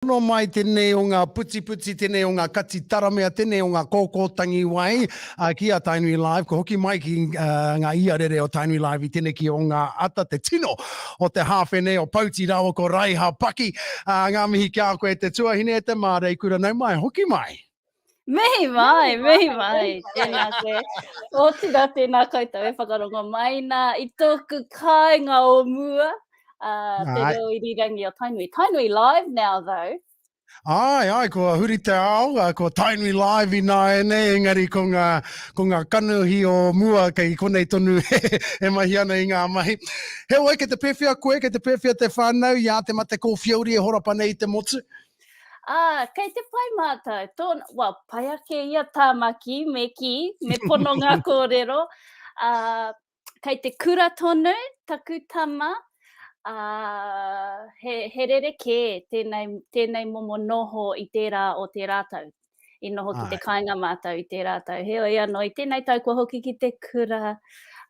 No mai tēnei o ngā puti, tēnei o ngā kati taramea, tēnei o ngā kōkōtangi wai ki a Tainui Live. Ko hoki mai ki ngā iarere o Tainui Live I tēnei ki o ngā ata te tino o te hāwhene o Pautirawa ko Raiha Paki. Ngā mihi kia koe te tuahine e te mārei kura nau mai, hoki mai. Mihi mai, tēnā koe. O tira tēnā koutou e whakarongo mai nā I tōku kāinga o mua. Te reo irirangi o Tainui. Tainui Live now, though. Ai, ko huri te ao, ko Tainui Live I nā ene, engari ko ngā kanuhi o mua kei konei tonu e mahi ana I ngā mahi. Heoi, ke te pewhia koe, ke te pewhia te whānau, ia te mate ko whiauri e horapa nei te motu. Kei te pai mātou, pai ake ia tāmaki, me pono ngā kōrero. Kei te kura tonu, takutama, he rereke tēnei momo noho I tērā o te rātau. I noho ki te kāinga mātou I te rātau. Heoi anō, I tēnei tau kua hoki ki te kura,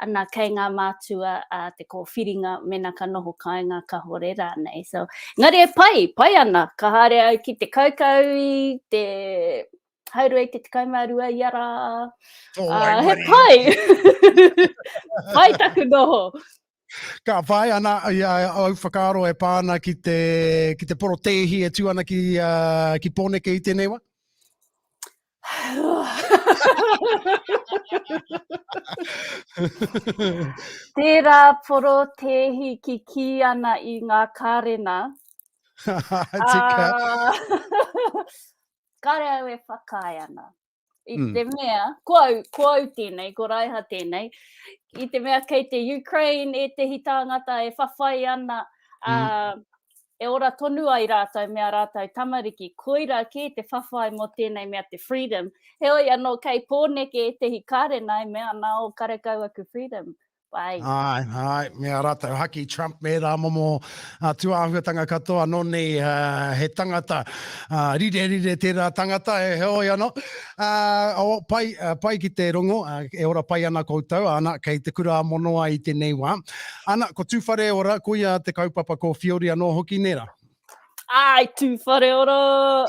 ana kei ngā mātua, te kōwhiringa, mena ka noho kāinga ka hore rānei. So, ngare pai ana, ka haere au ki te kaukau I te haurua I te kaumārua iara. He pai! Pai taku noho. Ka whai ana au whakaaro e pāna ki te porotehi e tuana ki Pōneke I tēnei wa? Tērā porotehi ki ana I ngā kārena. Kare au e whakai ana. I te mea, ko au tēnei, ko Raiha tēnei, I te mea kei te Ukraine e te hitangata e whawhai ana, e ora tonu ai rātou mea rātou tamariki, koira ki te whawhai mo tēnei mea te freedom. Heoi anō kei Pōneke e te hikarena e mea nā o karekau aku freedom. Ai, mea rātou haki Trump me rā momo tuāhuatanga katoa noni he tangata, rire tērā tangata e heoi anō. Pai ki te rongo, e ora pai ana koutou, ana kei te kura monoa I tēnei wā. Ana, ko Tūwhare-Ora, kuia te kaupapa ko whiauri anō hoki nera. Ai, Tūwhare-Ora!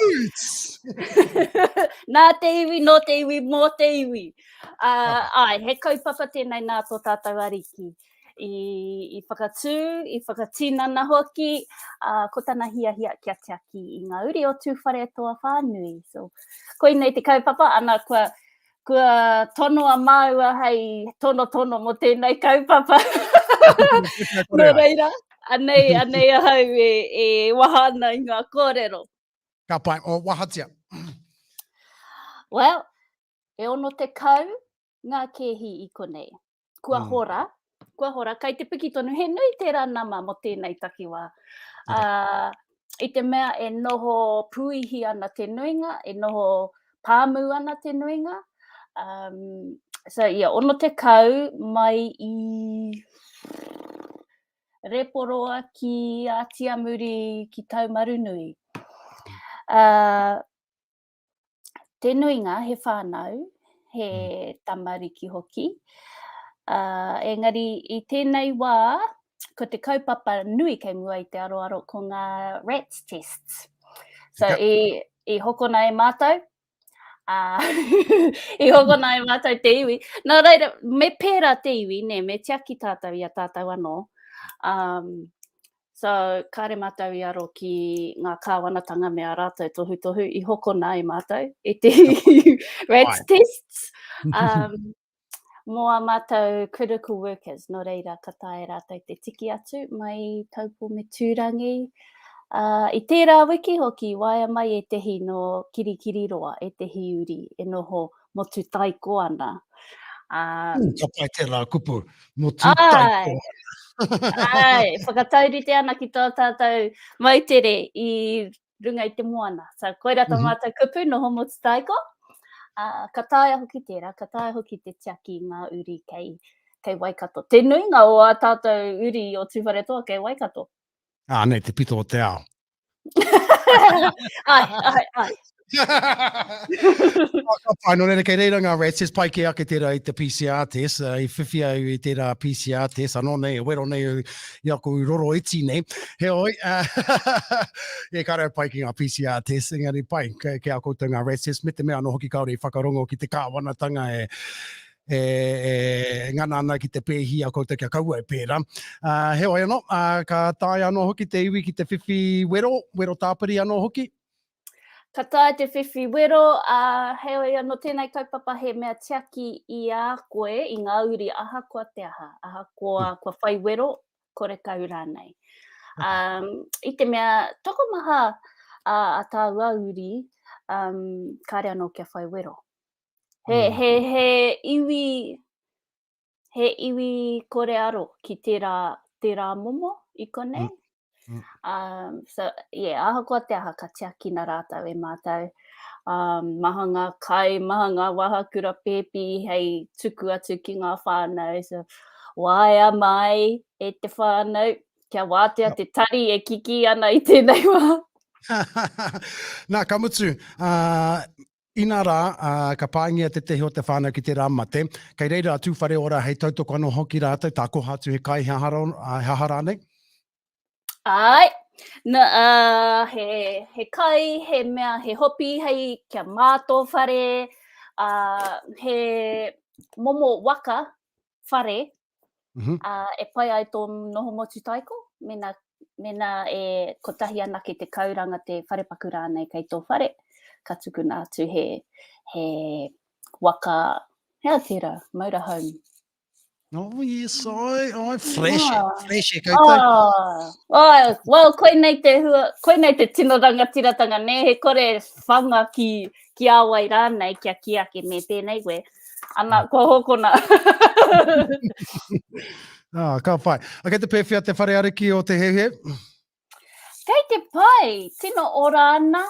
Nā te iwi, no te iwi, mō te iwi. Ai, he kaupapa tēnei nā tō tātou ariki. I whakatū, I whakatīnana hoki, ko tāna hia kia te aki I ngā uri o Tūwharetoa whānui. So, koe nei te kaupapa, ana kua tonoa maua hei tono mo tēnei kaupapa. Nō reira, anei ahau e wahana I ngā kōrero. Ka pai, o wahatia. Well, e ono te kau, ngā kehi I konei. Kua hora, kai te piki tonu, he nui tērā nama mo tēnei takiwā. I te mea e noho puihi ana te nuinga, e noho pāmu ana te nuinga. So, ono te kau mai I reporoa ki Atiamuri ki Taumarunui. Te nuinga he whānau, he tamariki hoki. Engari I tēnei wā, ko te kaupapa nui kei mua I te aroaro ko ngā rats tests. So, I hokona e mātou, I hokona e mātou te iwi. Nā reira, me pērā te iwi, ne, me tiaki tātou I a tātou anō. So, kāre mātou I aro ki ngā kāwanatanga mea rātou tohu I hokona e mātou, e te rats tests. Moa mātou critical workers, no reira ka tae rātou te tiki atu mai taupo me tūrangi. I tērā wiki hoki, waia mai e tehi no kirikiri roa, e tehi uri, e noho motu taiko ana. Ka pai tērā kupu, motu taiko. Ai, whakataurite ana ki tō tātou mautere I runga I te moana. So, koira tō mātou kupu, noho motu taiko. Ka tae hoki tērā, ka tae hoki te tiaki ngā uri kei Waikato. Te nuinga o a tātou uri o Tūwharetoa kei Waikato. Nei, te pito o te ao. Ai. Pai, no reira kei reira ngā rats pai ke ake tērā i te PCR test, i whiwhi au i tērā PCR test, anō nei, wero nei i aku roro iti nei. He oi, e karau pai ki ngā PCR test, engari pai, ke a koutou ngā rats test, me te mea anō hoki kaore i whakarongo ki te kāwanatanga ngana ana ki te pēhi a koutou kia kaua e pērā. He oi anō, ka tāi anō hoki te iwi ki te whiwhi wero tāpiri anō hoki? Ka tae te whiwhi wero, heo no tēnei kaupapa he mea tiaki i a koe i ngā uri aha kua te aha kua whai wero, kore kaura nei. I te mea, toko maha a tā uri, kāre anō kia whai wero. He iwi kore aro ki tērā momo i konei. So, yeah, aha kua te aha ka tiaki nā rātau e mātou. Maha ngā kai, maha ngā wahakura pēpi, hei tuku atu ki ngā whānau. So, waia mai e te whānau, kia wātea te tari e kiki ana i tēnei wā. Nā, ka mutu, ina rā, ka pāngia te tehi o te whānau ki te rāmate. Kei reira a Tūwhare-Ora hei tautoko anō hoki rātou, tā koha atu he kai hahara nei? Ai, he kai, he mea, he hopi, hei kia mātō whare, he momo waka whare, e pai ai tō noho motu taiko, mena e kotahi ana ki te kauranga te wharepaku rānei kei tō whare, ka tukuna atu he waka, hea tērā, motorhome. Oh, yes, fresh e koutou. Well, koe nei te tino rangatiratanga ne, he kore whanga ki awai rānei kia ki ake me pēnei koe. Ana, kua hokona. Ka whai. Kei te pēwhia te whare ariki o te hehe? Kei te pai, tino ora ana.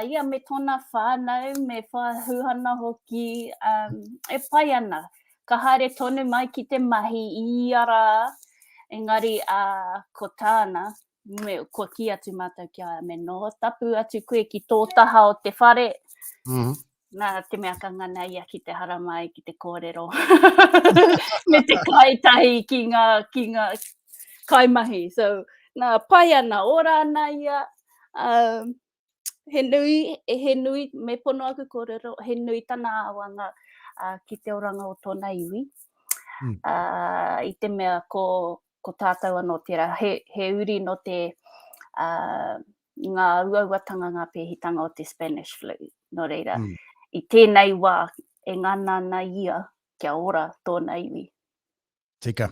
Ia me tōna whānau, me whahuhana hoki, e pai ana. Ka haere tonu mai ki te mahi i ara, engari ko tāna, kua ki atu mātou kia me noho tapu atu koe ki tō taha o te whare. Nā, te mea ka ngana ia ki te haramai, ki te kōrero. Me te kaitahi ki ngā kaimahi. So, nā, pai ana, ora ana ia. He nui, me pono aku kōrero, he nui tana awanga. Ki te oranga o tōna iwi. I te mea ko tātou anō tērā, he uri no te ngā uauatanga ngā pēhitanga o te Spanish flu. No reira, i tēnei wā e ngana ana ia kia ora tōna iwi. Tika.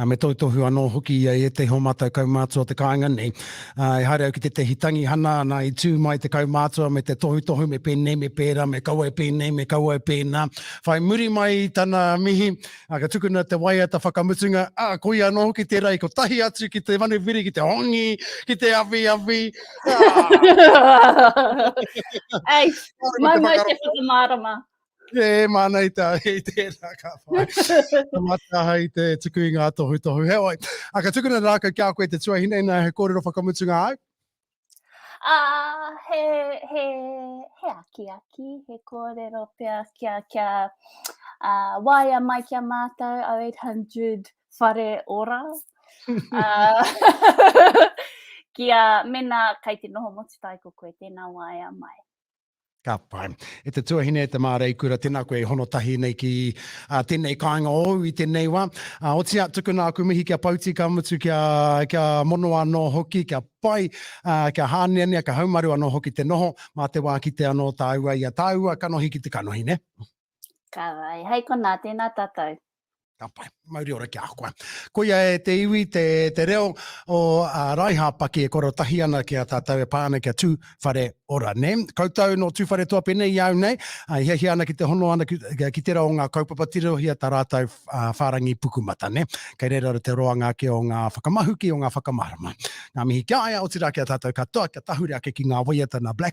Me tohu anō hoki e te homata kaumātua te kāinga nei. E haere au ki te tehitangi hana, ana i tū mai te kaumātua me te tohu me pēnei me pēra, me kaua e pēnei, me kaua e pēnā. Whai muri mai tana mihi, ka tukuna te waia ta whakamutunga, koi anō hoki tērā i ko tahi atu ki te manewiri, ki te hongi, ki te awi. Ei, mai te whakamārama. Mānei tā, hei tērā ka whai. Mataha i te tuku i ngā tohu. He oi, ka tukuna rākau kia koe te tuahine nā he kōrero whakamutunga au? He aki, he kōrero pia kia waia mai kia mātou au 800 Whare-Ora. Kia mena kei te noho motu taiko koe tēnā waia mai. Ka pai. E te tuahine e te mārei kura, tēnā koe hono tahi nei ki tēnei kāinga o i tēnei wā. O tia tukuna aku mihi kia pauti ka mutu kia mono anō hoki, kia pai, kia hāneanea, kia haumaru anō hoki te noho, mā te wā ki te anō tāua ia tāua, kanohi ki te kanohi, ne? Ka wai, hei kona tēnā tātou. Ka pai, mauri ora kia koe. Koia e te iwi, te reo o Raiha Paki e koro tahi ana kia tātou e pāna kia Tūwhare-Ora, ne? Koutou no Tūwharetoa pēnei iau nei, hi ana ki te hono ana ki te rao ngā kaupapa tirohia tā rātou whārangi pukumata, ne? Kei reira te roanga ki o ngā whakamahuki o ngā whakamarama. Ngā mihi kia aia o tira kia tātou katoa, kia tahuri ake ki ngā waia tana Black